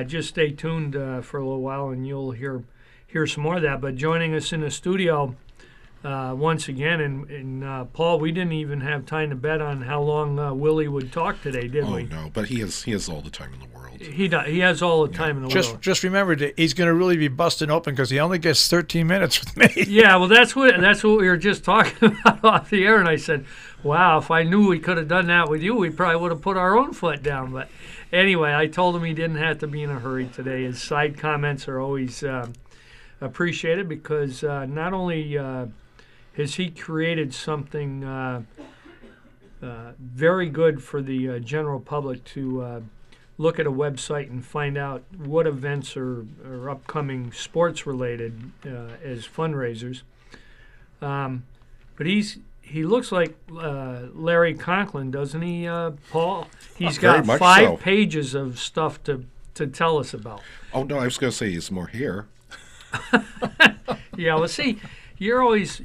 Just stay tuned for a little while, and you'll hear some more of that. But joining us in the studio once again, and Paul, we didn't even have time to bet on how long Willie would talk today, did we? Oh no, but he has all the time in the world. He does. He has all the time in the world. Just remember that he's going to really be busting open because he only gets 13 minutes with me. Yeah, well, that's what we were just talking about off the air, and I said, wow, if I knew we could have done that with you, we probably would have put our own foot down. But anyway, I told him he didn't have to be in a hurry today. His side comments are always appreciated because not only has he created something very good for the general public to look at a website and find out what events are upcoming sports related as fundraisers. But he looks like Larry Conklin, doesn't he, Paul? He's got 5 pages of stuff to tell us about. Oh no, I was going to say he has more hair. Yeah, well, see, you're always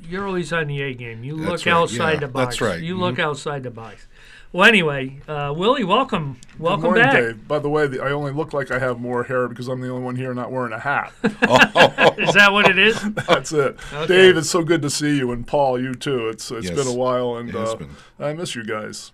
on the A game. You look outside the box. That's right. You look outside the box. Well, anyway, Willie, welcome Good morning, back. Dave. By the way, I only look like I have more hair because I'm the only one here not wearing a hat. Is that what it is? That's it. Okay. Dave, it's so good to see you, and Paul, you too. It's Yes, been a while, and it has been. I miss you guys.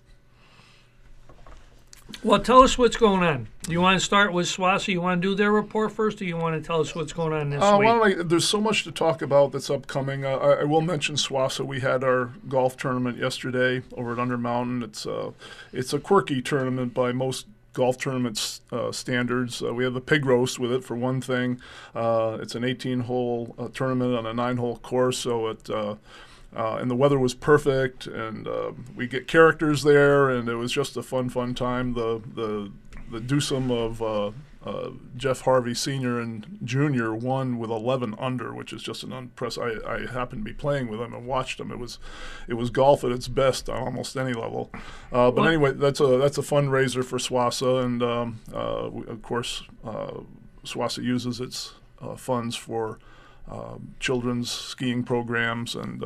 Well, tell us what's going on. Do you want to start with SWASA? You want to do their report first, or you want to tell us what's going on this week? There's so much to talk about that's upcoming. I will mention SWASA. We had our golf tournament yesterday over at Undermountain. It's a quirky tournament by most golf tournament standards. We have a pig roast with it, for one thing. It's an 18-hole tournament on a 9-hole course, so and the weather was perfect, and we get characters there, and it was just a fun time. The twosome of Jeff Harvey Sr. and Jr. won with 11 under, which is just an unprecedented. I happened to be playing with him and watched him. It was golf at its best on almost any level. But anyway, that's a fundraiser for SWASA, and of course, SWASA uses its funds for children's skiing programs and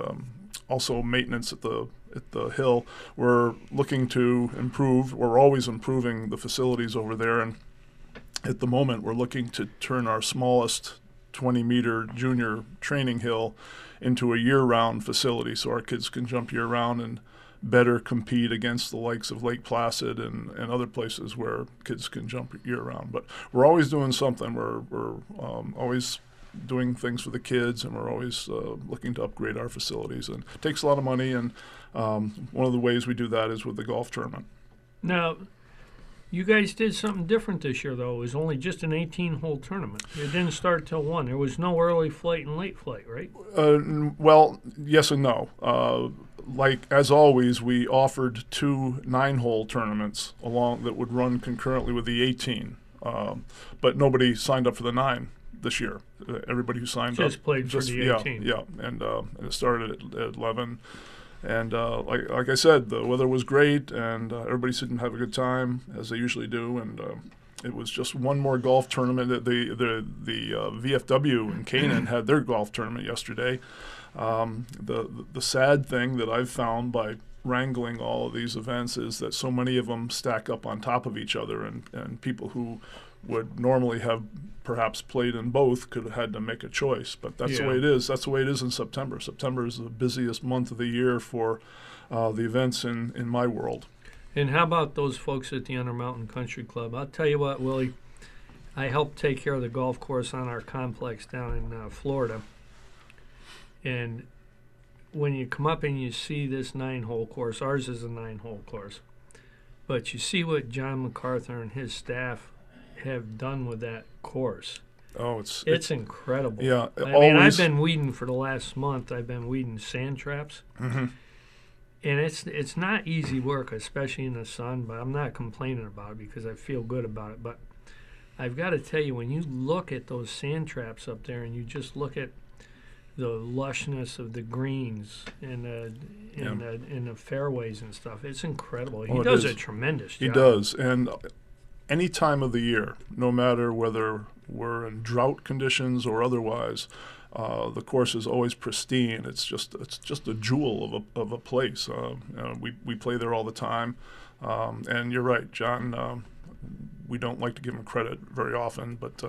also maintenance at the hill. We're looking to improve. We're always improving the facilities over there, and at the moment we're looking to turn our smallest 20-meter junior training hill into a year-round facility so our kids can jump year-round and better compete against the likes of Lake Placid and other places where kids can jump year-round. But we're always doing something. We're always doing things for the kids, and we're always looking to upgrade our facilities. And it takes a lot of money, and one of the ways we do that is with the golf tournament. Now, you guys did something different this year, though. It was only just an 18-hole tournament. It didn't start till 1. There was no early flight and late flight, right? Well, yes and no. Like, as always, we offered 2 9-hole tournaments that would run concurrently with the 18. But nobody signed up for the 9 this year. Everybody who signed up just played for the 18. Yeah, and it started at 11. And like I said, the weather was great, and everybody seemed to have a good time, as they usually do. And it was just one more golf tournament. The VFW in Canaan had their golf tournament yesterday. The sad thing that I've found by wrangling all of these events is that so many of them stack up on top of each other, and people who would normally have perhaps played in both could have had to make a choice. But that's the way it is. That's the way it is in September. September is the busiest month of the year for the events in my world. And how about those folks at the Undermountain Country Club? I'll tell you what, Willie, I helped take care of the golf course on our complex down in Florida. And when you come up and you see this 9-hole course, ours is a 9-hole course, but you see what John MacArthur and his staff have done with that course. Oh, it's incredible. Yeah, I mean, I've been weeding for the last month. I've been weeding sand traps, and it's not easy work, especially in the sun. But I'm not complaining about it because I feel good about it. But I've got to tell you, when you look at those sand traps up there, and you just look at the lushness of the greens and the fairways and stuff, it's incredible. He does a tremendous job. He does, and any time of the year, no matter whether we're in drought conditions or otherwise, the course is always pristine. It's just a jewel of a place. We play there all the time, and you're right, John we don't like to give him credit very often, but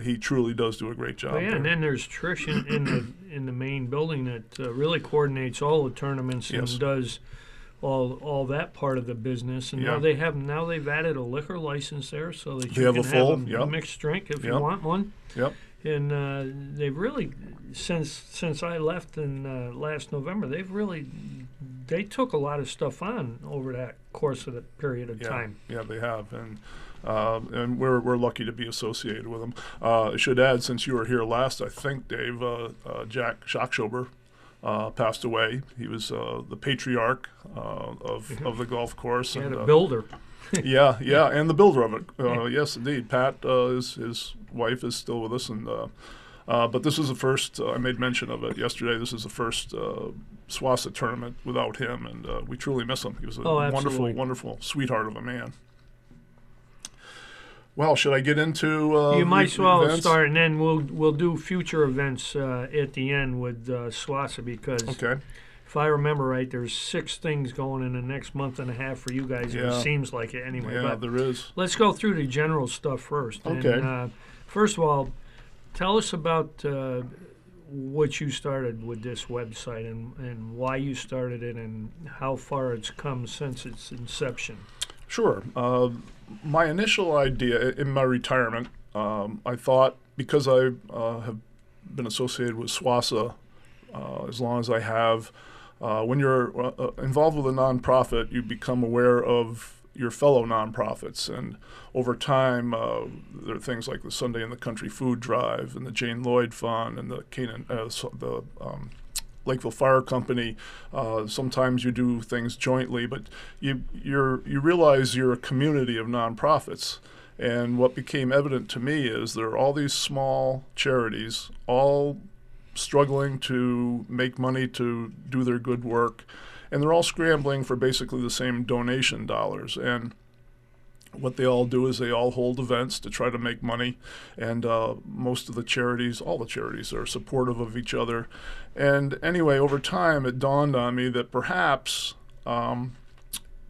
he truly does do a great job. Oh, yeah, there. and then there's Trish in the main building that really coordinates all the tournaments Yes. and does all that part of the business. And Yeah. now they've added a liquor license there, so that They you have can a full, have a yep. mixed drink if you Yep. want one. Yep. And they've really, since I left in last November, they took a lot of stuff on over that course of the period of Yeah. time. Yeah, they have, and we're lucky to be associated with them. I should add, since you were here last, I think, Dave, Jack Schockschober passed away. He was the patriarch of the golf course. Yeah, and, the builder. yeah, and the builder of it. Yes, indeed. Pat, his wife, is still with us, and but this is the first. I made mention of it yesterday. This is the first Swassa tournament without him, and we truly miss him. He was a wonderful, absolutely. wonderful sweetheart of a man. Well, should I get into? You might as well events? start, and then we'll do future events at the end with Swassa, because Okay. if I remember right, there's 6 things going in the next month and a half for you guys. Yeah. It seems like it anyway. Yeah, But there is. let's go through the general stuff first. Okay. And, first of all, tell us about what you started with this website and why you started it and how far it's come since its inception. Sure. My initial idea in my retirement, I thought, because I have been associated with Swassa as long as I have, when you're involved with a nonprofit, you become aware of your fellow nonprofits, and over time, there are things like the Sunday in the Country Food Drive and the Jane Lloyd Fund and the Lakeville Fire Company. Sometimes you do things jointly, but you realize you're a community of nonprofits. And what became evident to me is there are all these small charities, all struggling to make money to do their good work, and they're all scrambling for basically the same donation dollars. And what they all do is they all hold events to try to make money, and most of the charities, all the charities, are supportive of each other. And anyway, over time, it dawned on me that perhaps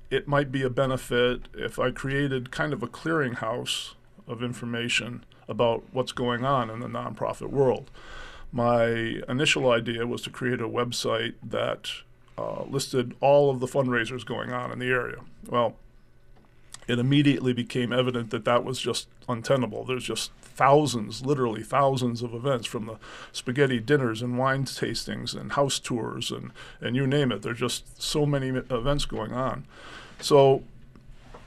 it might be a benefit if I created kind of a clearinghouse of information about what's going on in the nonprofit world. My initial idea was to create a website that listed all of the fundraisers going on in the area. Well, it immediately became evident that that was just untenable. There's just thousands, literally thousands of events, from the spaghetti dinners and wine tastings and house tours and you name it. There's just so many events going on. So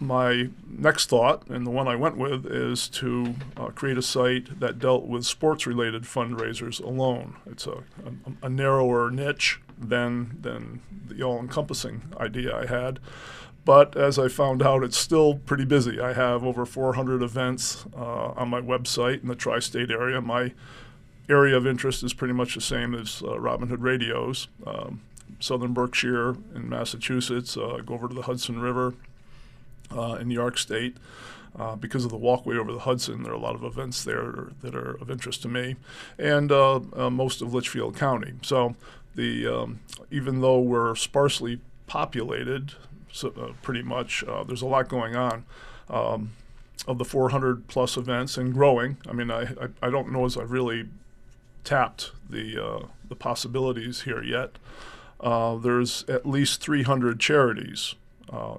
my next thought, and the one I went with, is to create a site that dealt with sports-related fundraisers alone. It's a narrower niche than the all-encompassing idea I had. But as I found out, it's still pretty busy. I have over 400 events on my website in the tri-state area. My area of interest is pretty much the same as Robin Hood Radio's. Southern Berkshire in Massachusetts, go over to the Hudson River in New York State. Because of the walkway over the Hudson, there are a lot of events there that are of interest to me, and most of Litchfield County. So even though we're sparsely populated, pretty much, there's a lot going on. Of the 400 plus events and growing, I mean, I don't know as I've really tapped the possibilities here yet. There's at least 300 charities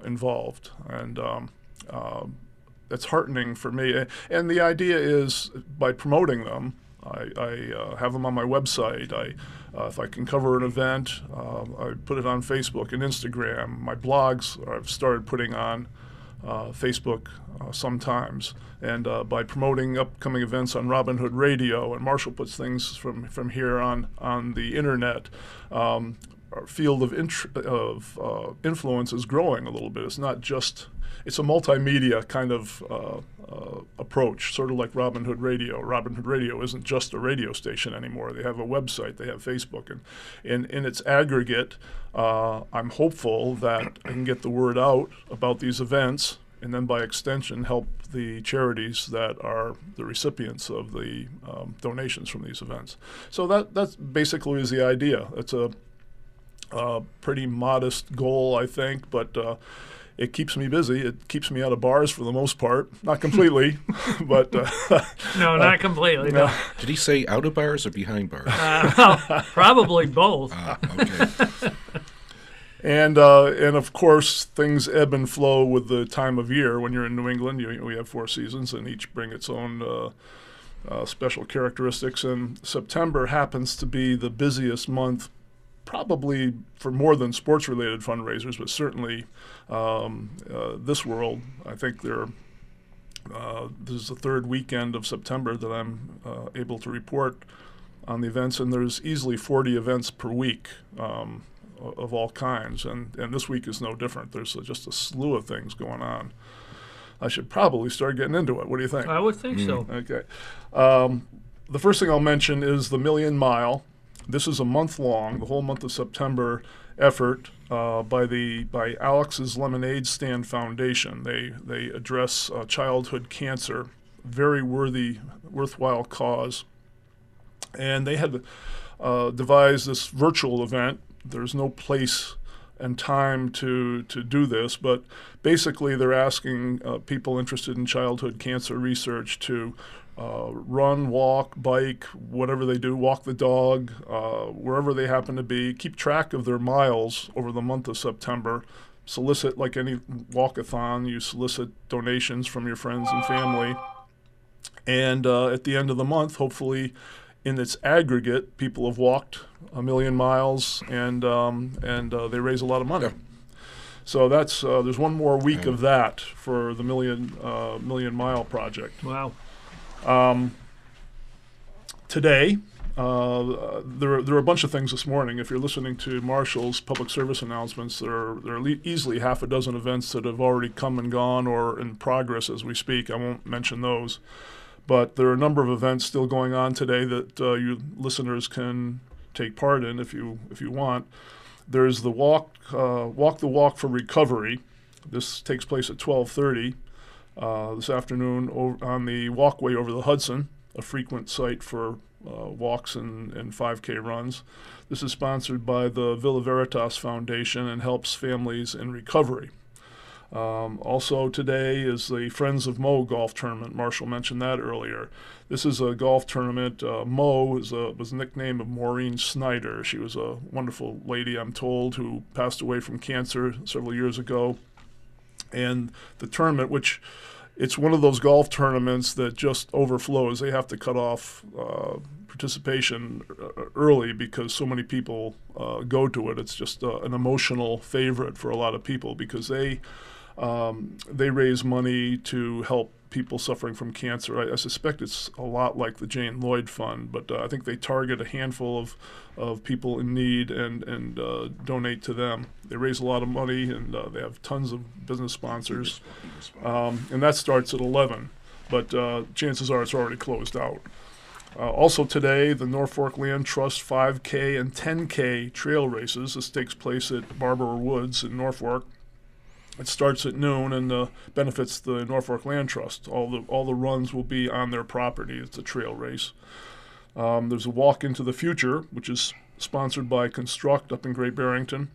involved, and that's heartening for me. And the idea is, by promoting them, I have them on my website. If I can cover an event, I put it on Facebook and Instagram. My blogs I've started putting on Facebook sometimes. And by promoting upcoming events on Robin Hood Radio, and Marshall puts things from here on the internet, our field of influence is growing a little bit. It's not just, it's a multimedia kind of approach, sort of like Robin Hood Radio. Robin Hood Radio isn't just a radio station anymore. They have a website, they have Facebook, and in its aggregate, I'm hopeful that I can get the word out about these events, and then by extension help the charities that are the recipients of the donations from these events. So that's basically is the idea. It's a pretty modest goal, I think, but it keeps me busy. It keeps me out of bars for the most part. Not completely, but No, not completely. No. Did he say out of bars or behind bars? Well, probably both. Okay. And of course, things ebb and flow with the time of year. When you're in New England, we have 4 seasons, and each bring its own special characteristics. And September happens to be the busiest month, probably for more than sports-related fundraisers, but certainly this world. I think this is the 3rd weekend of September that I'm able to report on the events, and there's easily 40 events per week. Of all kinds, and this week is no different. There's just a slew of things going on. I should probably start getting into it. What do you think? I would think so. Okay. The first thing I'll mention is the Million Mile. This is a month-long, the whole month of September effort by Alex's Lemonade Stand Foundation. They address childhood cancer, very worthwhile cause, and they had devised this virtual event. There's no place and time to do this, but basically they're asking people interested in childhood cancer research to run, walk, bike, whatever they do, walk the dog, wherever they happen to be, keep track of their miles over the month of September, solicit, like any walkathon, you solicit donations from your friends and family, and at the end of the month, hopefully, in its aggregate, people have walked 1 million miles, and they raise a lot of money. Yeah. So that's there's one more week of that for the Million Mile project. Wow. Today, there are a bunch of things this morning. If you're listening to Marshall's public service announcements, there are easily half a dozen events that have already come and gone or in progress as we speak. I won't mention those. But there are a number of events still going on today that you listeners can take part in if you want. There's the Walk the Walk for Recovery. This takes place at 12:30 this afternoon on the walkway over the Hudson, a frequent site for walks and 5K runs. This is sponsored by the Villa Veritas Foundation and helps families in recovery. Also today is the Friends of Mo golf tournament. Marshall mentioned that earlier. This is a golf tournament. Mo was a nickname of Maureen Snyder. She was a wonderful lady, I'm told, who passed away from cancer several years ago. And the tournament, which it's one of those golf tournaments that just overflows. They have to cut off participation early because so many people go to it. It's just an emotional favorite for a lot of people because they raise money to help people suffering from cancer. I suspect it's a lot like the Jane Lloyd Fund, but I think they target a handful of people in need and donate to them. They raise a lot of money, and they have tons of business sponsors. And that starts at 11, but chances are it's already closed out. Also today, the Norfolk Land Trust 5K and 10K trail races. This takes place at Barbara Woods in Norfolk. It starts at noon and benefits the Norfolk Land Trust. All the runs will be on their property. It's a trail race. There's a Walk into the Future, which is sponsored by Construct up in Great Barrington.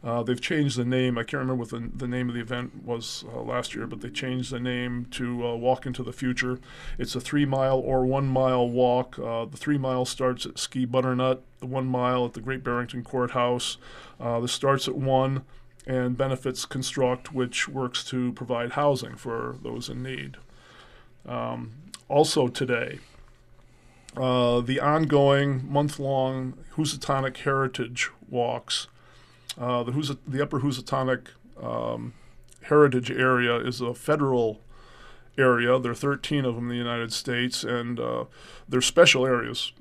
They've changed the name. I can't remember what the name of the event was last year, but they changed the name to Walk into the Future. It's a 3-mile or 1-mile walk. The 3 mile starts at Ski Butternut, the 1 mile at the Great Barrington Courthouse. This starts at 1 and benefits Construct, which works to provide housing for those in need. Also today, the ongoing month-long Housatonic Heritage Walks. The Upper Housatonic Heritage Area is a federal area. There are 13 of them in the United States, and they're special areas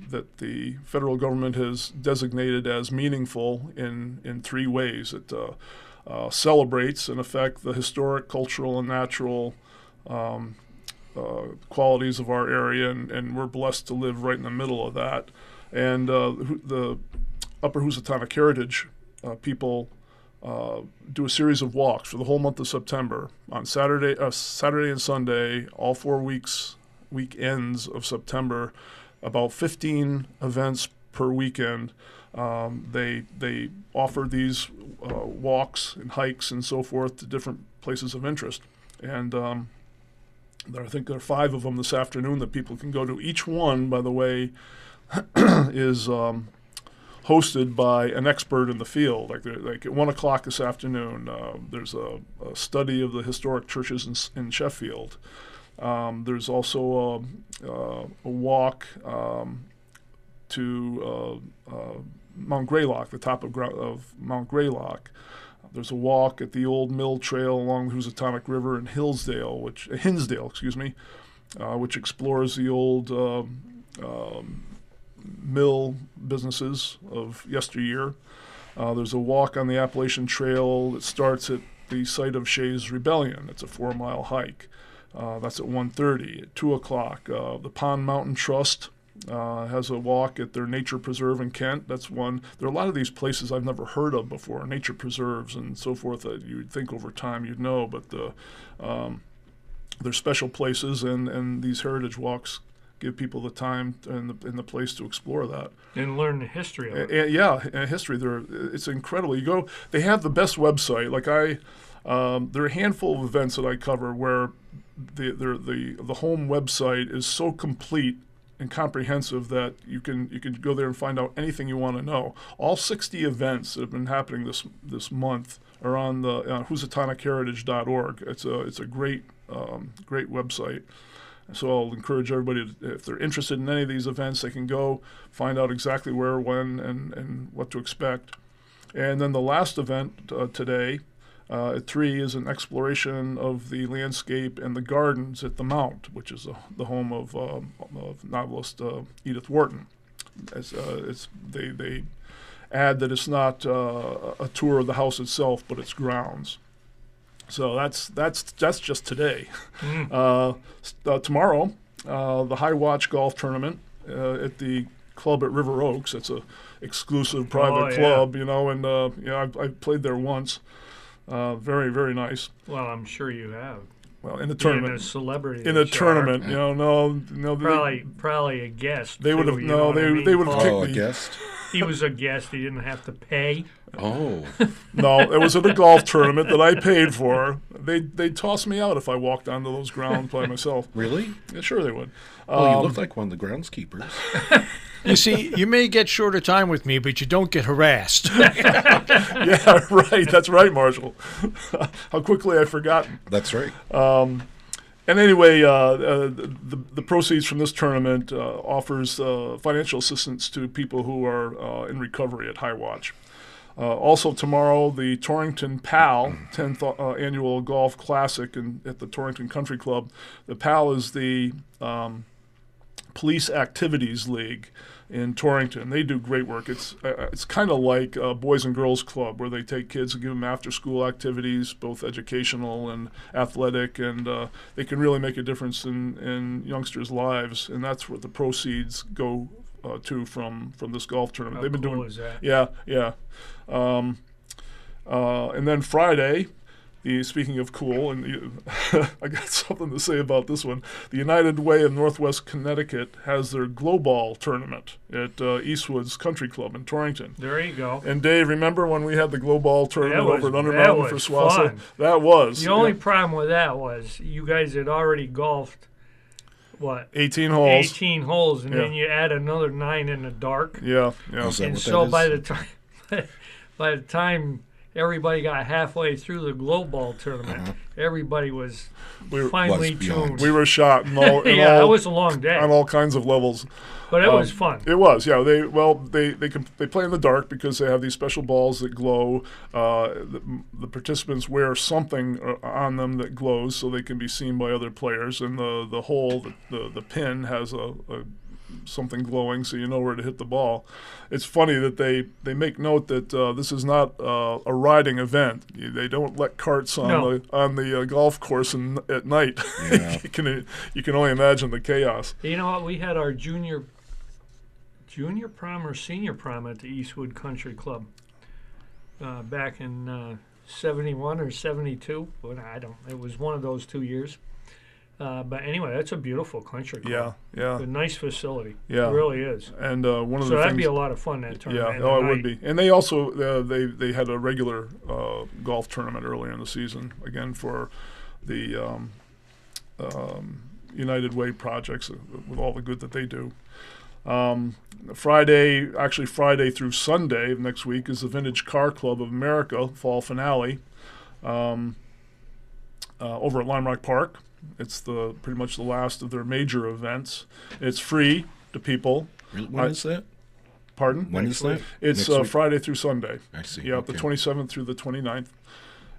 that the federal government has designated as meaningful in 3 ways. It celebrates, in effect, the historic, cultural, and natural qualities of our area, and we're blessed to live right in the middle of that. And the Upper Housatonic Heritage people do a series of walks for the whole month of September on Saturday and Sunday, all 4 weekends of September, about 15 events per weekend. They offer these walks and hikes and so forth to different places of interest. And I think there are 5 of them this afternoon that people can go to. Each one, by the way, is hosted by an expert in the field. Like at 1 o'clock this afternoon, there's a study of the historic churches in Sheffield. There's also a walk to Mount Greylock, the top of Mount Greylock. There's a walk at the old mill trail along the Housatonic River in Hinsdale, which explores the old mill businesses of yesteryear. There's a walk on the Appalachian Trail that starts at the site of Shays Rebellion. It's a 4-mile hike. That's at 1:30. At 2 o'clock, the Pond Mountain Trust has a walk at their nature preserve in Kent. That's one. There are a lot of these places I've never heard of before, nature preserves and so forth, that you would think over time you'd know, but they're special places, and these heritage walks give people the time and the place to explore that and learn the history of it. And history. It's incredible. You go. They have the best website. There are a handful of events that I cover where the home website is so complete and comprehensive that you can go there and find out anything you want to know. All 60 events that have been happening this month are on the HousatonicHeritage.org. It's a great website. So I'll encourage everybody, if they're interested in any of these events, they can go find out exactly where, when, and what to expect. And then the last event today at 3 is an exploration of the landscape and the gardens at the Mount, which is the home of novelist Edith Wharton. They add that it's not a tour of the house itself, but its grounds. So that's just today. Tomorrow, the High Watch Golf Tournament at the club at River Oaks. It's a exclusive private club, and I've played there once. Very, very nice. Well, I'm sure you have. Well, in the tournament, being a celebrity in the tournament, no, probably a guest. They would have they would have kicked me. A guest. He was a guest. He didn't have to pay. Oh. No, it was at a golf tournament that I paid for. They'd toss me out if I walked onto those grounds by myself. Really? Yeah, sure they would. Well, you look like one of the groundskeepers. You see, you may get shorter time with me, but you don't get harassed. Yeah, right. That's right, Marshall. How quickly I've forgotten. That's right. And anyway, the proceeds from this tournament offers financial assistance to people who are in recovery at High Watch. Also tomorrow, the Torrington PAL 10th Annual Golf Classic at the Torrington Country Club. The PAL is the Police Activities League in Torrington. They do great work. It's kind of like a Boys and Girls Club, where they take kids and give them after-school activities, both educational and athletic, and they can really make a difference in youngsters' lives. And that's what the proceeds go to from this golf tournament. How They've been cool doing. is that? Yeah. And then Friday. Speaking of cool, and I got something to say about this one. The United Way of Northwest Connecticut has their Glow Ball tournament at Eastwood's Country Club in Torrington. There you go. And Dave, remember when we had the Glow Ball tournament over at Under that Mountain for was Swassa? fun. That was. The only problem with that was you guys had already golfed, 18 holes. 18 holes, and then you add another 9 in the dark. Yeah. Is that And what so that is? by the time everybody got halfway through the Glow Ball tournament, everybody was finely tuned. We were shot in all. It was a long day on all kinds of levels. But it was fun. It was, yeah. They play in the dark because they have these special balls that glow. The participants wear something on them that glows so they can be seen by other players. And the hole, the pin has a something glowing, so you know where to hit the ball. It's funny that they make note that this is not a riding event. They don't let carts on the golf course at night. Yeah. You can only imagine the chaos. You know what? We had our junior prom or senior prom at the Eastwood Country Club back in 71 or 72. It was one of those 2 years. But anyway, that's a beautiful country club. Yeah. A nice facility. Yeah. It really is. And one of So the that'd things, be a lot of fun, that tournament. yeah, it would be. And they also they had a regular golf tournament earlier in the season, again for the United Way projects with all the good that they do. Friday through Sunday of next week is the Vintage Car Club of America fall finale over at Lime Rock Park. It's pretty much the last of their major events. It's free to people. When is that? Pardon? When is that? It's Friday through Sunday. I see. Yeah, Okay. the 27th through the 29th.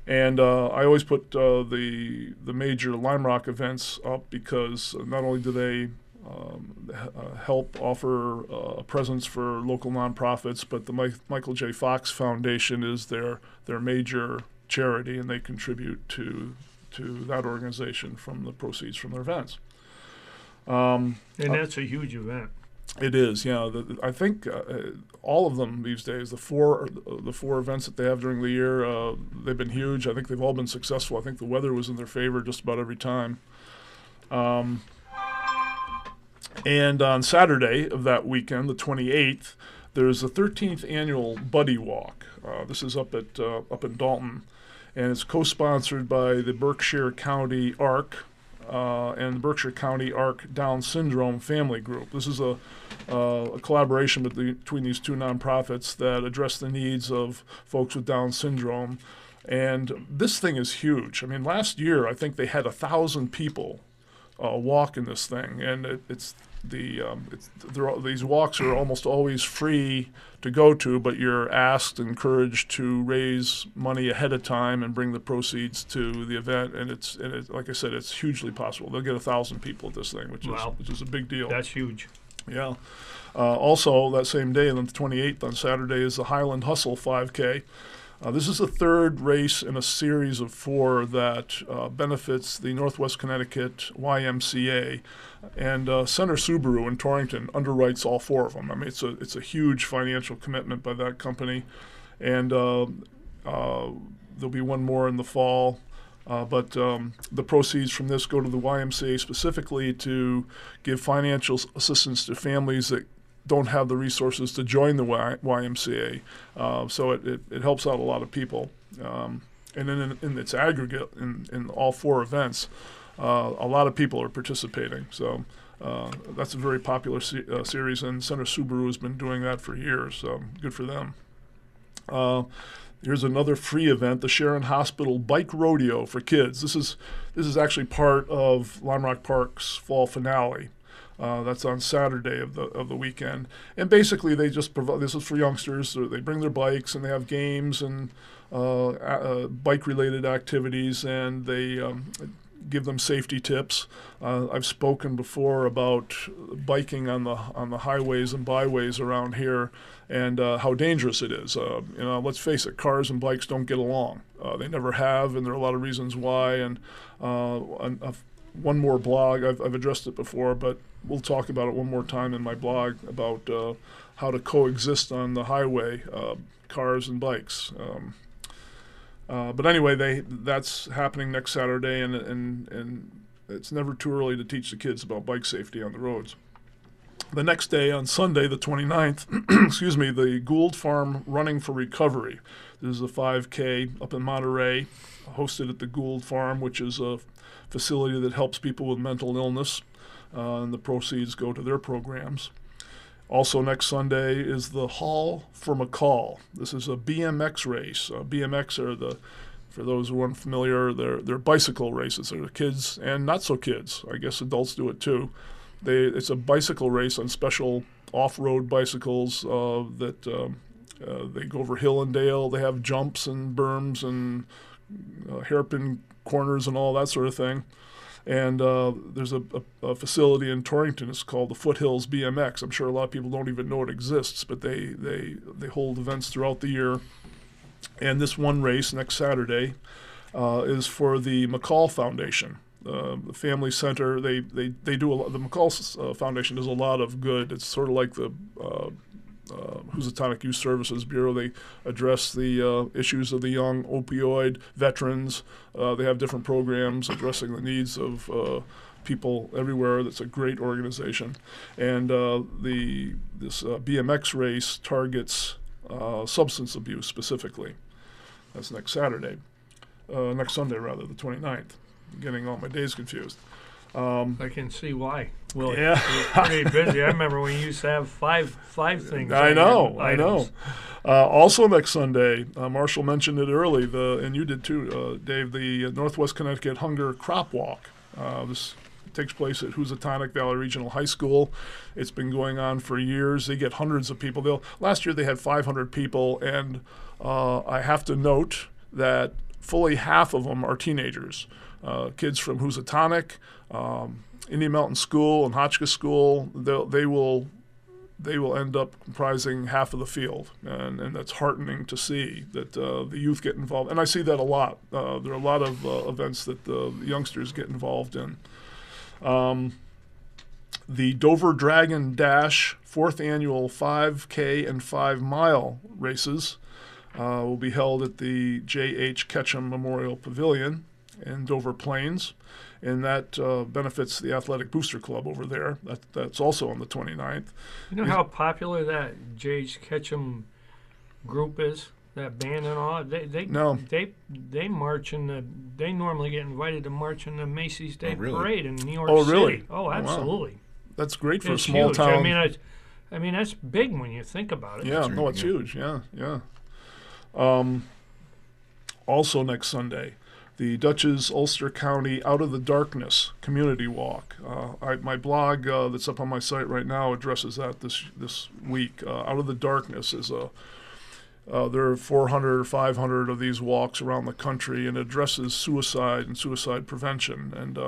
And I always put the major Lime Rock events up because not only do they help offer a presence for local nonprofits, but the Michael J. Fox Foundation is their major charity, and they contribute to that organization from the proceeds from their events. And that's a huge event. It is, yeah. I think all of them these days, the four events that they have during the year, they've been huge. I think they've all been successful. I think the weather was in their favor just about every time. And on Saturday of that weekend, the 28th, there's the 13th annual Buddy Walk. This is up in Dalton, and it's co-sponsored by the Berkshire County ARC and the Berkshire County ARC Down Syndrome Family Group. This is a collaboration between these two nonprofits that address the needs of folks with Down syndrome. And this thing is huge. I mean, last year I think they had 1,000 people walk in this thing, and these walks are almost always free to go to, but you're asked, encouraged to raise money ahead of time and bring the proceeds to the event. And it's like I said, it's hugely possible. They'll get 1,000 people at this thing, which is a big deal. That's huge. Yeah. Also, that same day, on the 28th, on Saturday, is the Highland Hustle 5K. This is the third race in a series of 4 that benefits the Northwest Connecticut YMCA, and Center Subaru in Torrington underwrites all 4 of them. I mean, it's a huge financial commitment by that company, and there'll be one more in the fall. But the proceeds from this go to the YMCA specifically to give financial assistance to families that don't have the resources to join the YMCA. So it helps out a lot of people. And then in its aggregate, in all 4 events, a lot of people are participating. So that's a very popular series, and Center Subaru has been doing that for years, so good for them. Here's another free event, the Sharon Hospital Bike Rodeo for kids. This is actually part of Lime Rock Park's fall finale. That's on Saturday of the weekend, and basically they just provide. This is for youngsters. So they bring their bikes and they have games and bike-related activities, and they give them safety tips. I've spoken before about biking on the highways and byways around here, and how dangerous it is. Let's face it, cars and bikes don't get along. They never have, and there are a lot of reasons why. And one more blog, I've addressed it before, but we'll talk about it one more time in my blog about how to coexist on the highway, cars and bikes. But anyway, that's happening next Saturday, and it's never too early to teach the kids about bike safety on the roads. The next day, on Sunday, the 29th, excuse me, the Gould Farm Running for Recovery. This is a 5K up in Monterey, hosted at the Gould Farm, which is a facility that helps people with mental illness, and the proceeds go to their programs. Also next Sunday is the Haul for McCall. This is a BMX race. BMX are for those who aren't familiar, they're bicycle races. They're kids and not so kids. I guess adults do it too. It's a bicycle race on special off-road bicycles that they go over hill and dale. They have jumps and berms and hairpin corners and all that sort of thing. And there's a facility in Torrington. It's called the Foothills BMX. I'm sure a lot of people don't even know it exists, but they hold events throughout the year. And this one race next Saturday is for the McCall Foundation, the Family Center. They do a lot. The McCall Foundation does a lot of good. It's sort of like the Housatonic Youth Services Bureau. They address the issues of the young opioid veterans. They have different programs addressing the needs of people everywhere. That's a great organization. And this BMX race targets substance abuse specifically. That's next Sunday, rather, the 29th. I'm getting all my days confused. I can see why. Willie. Yeah. You're pretty busy. I remember when you used to have five things. I on know. your items. Also next Sunday, Marshall mentioned it early, and you did too, Dave, the Northwest Connecticut Hunger Crop Walk. This takes place at Housatonic Valley Regional High School. It's been going on for years. They get hundreds of people. Last year they had 500 people, and I have to note that fully half of them are teenagers. Kids from Housatonic, Indian Mountain School, and Hotchkiss School. They will end up comprising half of the field, and that's heartening to see that the youth get involved. And I see that a lot. There are a lot of events that the youngsters get involved in. The Dover Dragon Dash 4th annual 5K and 5-mile races will be held at the J.H. Ketchum Memorial Pavilion in Dover Plains, and that benefits the Athletic Booster Club over there. That's also on the 29th. You know how popular that J.H. Ketchum group is? That band and all? They march in the. They normally get invited to march in the Macy's Day Parade in New York City. Really? Oh, absolutely. Wow. That's great for it's a small huge. town. I mean, that's big when you think about it. Yeah, it's huge. Yeah. Also next Sunday, the Dutchess Ulster County Out of the Darkness Community Walk. My blog that's up on my site right now addresses that this week. Out of the Darkness is there are 400 or 500 of these walks around the country, and addresses suicide and suicide prevention. And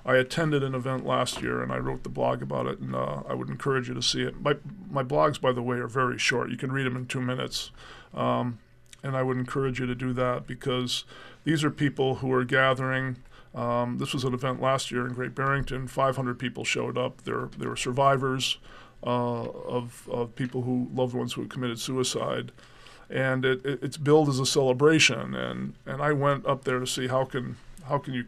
I attended an event last year, and I wrote the blog about it, and I would encourage you to see it. My blogs, by the way, are very short. You can read them in 2 minutes. And I would encourage you to do that, because these are people who are gathering. This was an event last year in Great Barrington. 500 people showed up. There were survivors of people loved ones who had committed suicide. And it's billed as a celebration. And I went up there to see how can you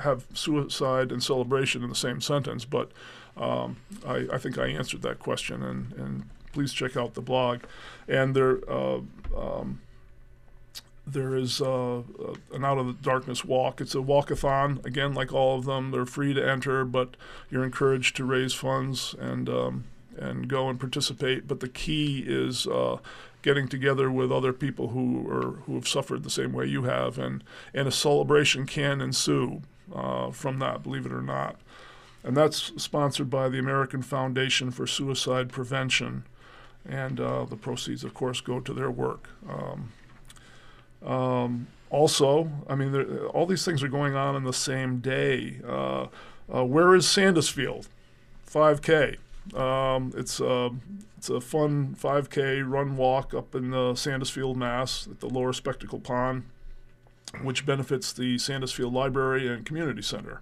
have suicide and celebration in the same sentence. But I think I answered that question. And please check out the blog. And there is an Out of the Darkness walk. It's a walkathon. Again, like all of them, they're free to enter, but you're encouraged to raise funds and go and participate. But the key is getting together with other people who have suffered the same way you have, and a celebration can ensue from that, believe it or not. And that's sponsored by the American Foundation for Suicide Prevention, and the proceeds, of course, go to their work. Also, I mean, all these things are going on the same day. Where is Sandusfield? 5K. It's a fun 5K run walk up in Sandusfield, Mass, at the Lower Spectacle Pond, which benefits the Sandusfield Library and Community Center.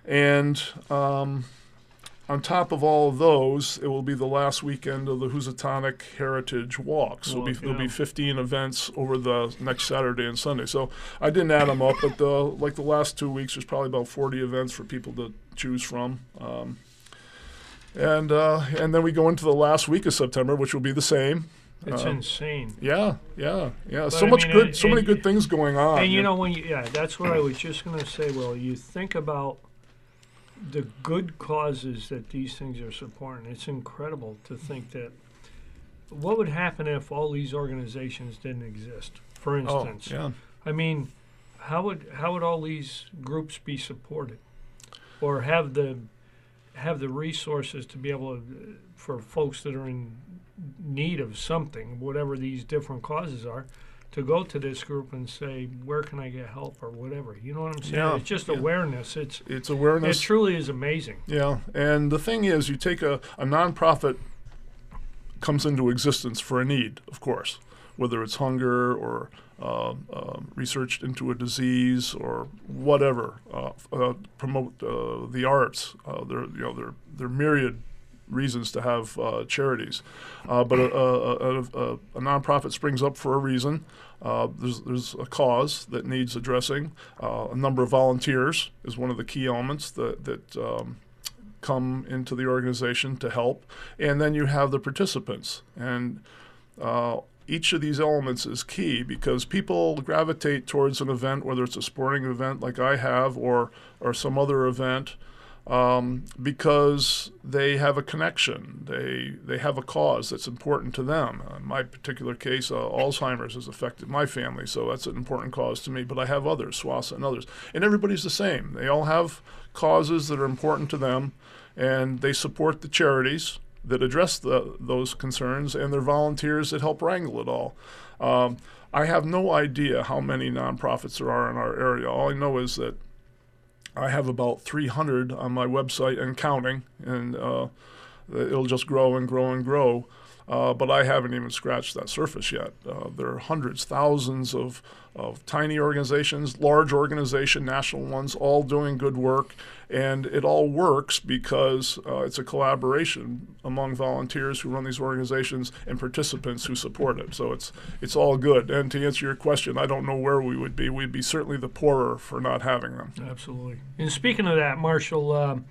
And on top of all of those, it will be the last weekend of the Housatonic Heritage Walk. So there'll be 15 events over the next Saturday and Sunday. So I didn't add them up, but the last 2 weeks, there's probably about 40 events for people to choose from. And then we go into the last week of September, which will be the same. It's insane. Yeah. But So many good things going on. And that's what I was just going to say. Well, you think about the good causes that these things are supporting. It's incredible to think that. What would happen if all these organizations didn't exist? For instance, I mean, how would all these groups be supported, or have the resources to be able to, for folks that are in need of something, whatever these different causes are, to go to this group and say, where can I get help or whatever? You know what I'm saying? Yeah, it's just awareness. It's awareness. It truly is amazing. Yeah, and the thing is, you take a nonprofit comes into existence for a need, of course, whether it's hunger or research into a disease or whatever, promote the arts. There are myriad reasons to have charities. But a nonprofit springs up for a reason. There's a cause that needs addressing. A number of volunteers is one of the key elements that come into the organization to help. And then you have the participants. And each of these elements is key because people gravitate towards an event, whether it's a sporting event like I have or some other event, because they have a connection. They have a cause that's important to them. In my particular case, Alzheimer's has affected my family, so that's an important cause to me. But I have others, SWASA and others. And everybody's the same. They all have causes that are important to them, and they support the charities that address those concerns, and they're volunteers that help wrangle it all. I have no idea how many nonprofits there are in our area. All I know is that I have about 300 on my website and counting, and it'll just grow and grow and grow. But I haven't even scratched that surface yet. There are hundreds, thousands of tiny organizations, large organizations, national ones, all doing good work. And it all works because it's a collaboration among volunteers who run these organizations and participants who support it. So it's all good. And to answer your question, I don't know where we would be. We'd be certainly the poorer for not having them. Absolutely. And speaking of that, Marshall,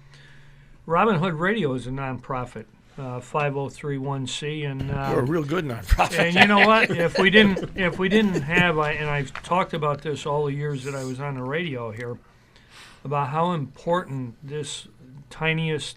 Robin Hood Radio is a nonprofit. 5031C, and We're a real good nonprofit. and you know what? If we didn't have, and I've talked about this all the years that I was on the radio here, about how important this tiniest